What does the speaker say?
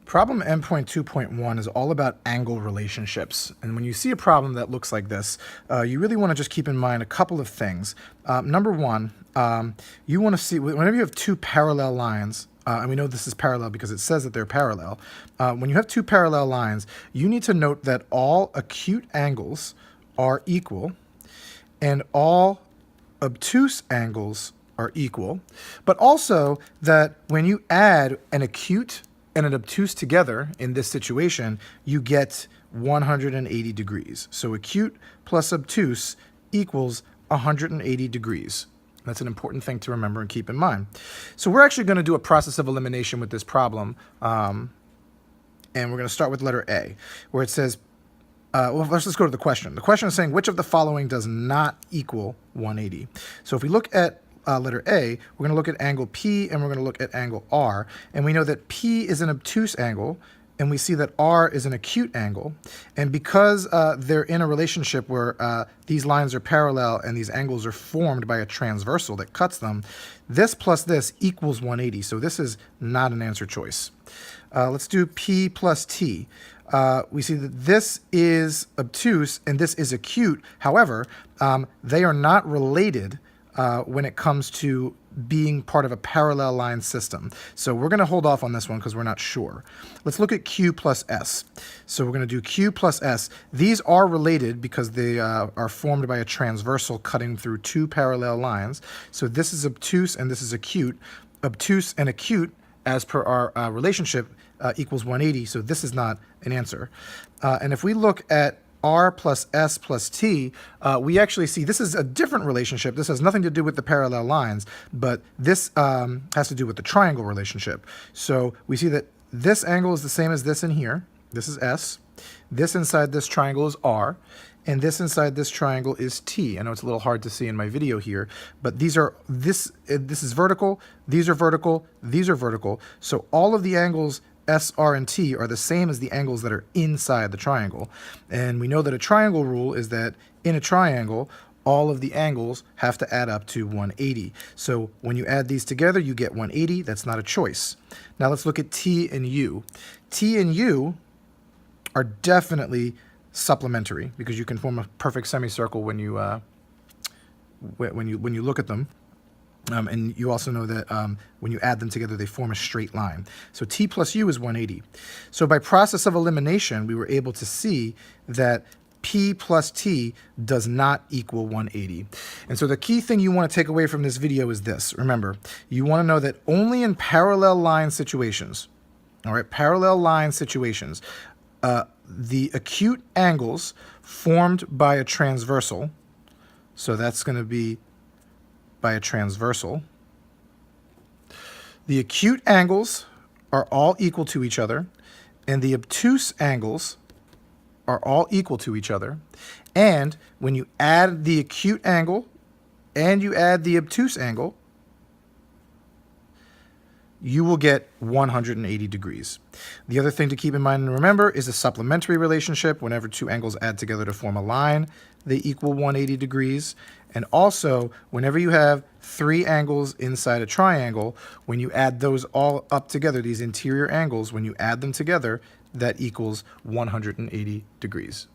Problem M.2.1 is all about angle relationships. And when you see a problem that looks like this, you really want to just keep in mind a couple of things. Number one, you want to see, whenever you have two parallel lines, and we know this is parallel because it says that they're parallel, when you have two parallel lines, you need to note that all acute angles are equal and all obtuse angles are equal, but also that when you add an acute and an obtuse together in this situation, you get 180 degrees. So acute plus obtuse equals 180 degrees. That's an important thing to remember and keep in mind. So we're actually going to do a process of elimination with this problem, and we're going to start with letter A, where it says, well, let's just go to the question. The question is saying, which of the following does not equal 180? So if we look at letter A, we're going to look at angle P and we're going to look at angle R. And we know that P is an obtuse angle, and we see that R is an acute angle. And because they're in a relationship where these lines are parallel and these angles are formed by a transversal that cuts them, this plus this equals 180. So this is not an answer choice. Let's do P plus T. We see that this is obtuse and this is acute. However, they are not related when it comes to being part of a parallel line system. So we're going to hold off on this one because we're not sure. Let's look at Q plus S. So we're going to do Q plus S. These are related because they are formed by a transversal cutting through two parallel lines. So this is obtuse and this is acute. Obtuse and acute, as per our relationship, equals 180. So this is not an answer. And if we look at R plus S plus T, we actually see this is a different relationship. This has nothing to do with the parallel lines, but this has to do with the triangle relationship. So we see that this angle is the same as this in here. This is S. This inside this triangle is R. And this inside this triangle is T. I know it's a little hard to see in my video here, but these are this is vertical, these are vertical, these are vertical. So all of the angles S, R, and T are the same as the angles that are inside the triangle. And we know that a triangle rule is that in a triangle, all of the angles have to add up to 180. So when you add these together, you get 180. That's not a choice. Now let's look at T and U. T and U are definitely supplementary because you can form a perfect semicircle when you look at them. And you also know that when you add them together, they form a straight line. So T plus U is 180. So by process of elimination, we were able to see that P plus T does not equal 180. And so the key thing you want to take away from this video is this. Remember, you want to know that only in parallel line situations, all right, parallel line situations, the acute angles formed by a transversal, so that's going to be by a transversal. The acute angles are all equal to each other, and the obtuse angles are all equal to each other. And when you add the acute angle and you add the obtuse angle, you will get 180 degrees. The other thing to keep in mind and remember is a supplementary relationship. Whenever two angles add together to form a line, they equal 180 degrees. And also, whenever you have three angles inside a triangle, when you add those all up together, these interior angles, when you add them together, that equals 180 degrees.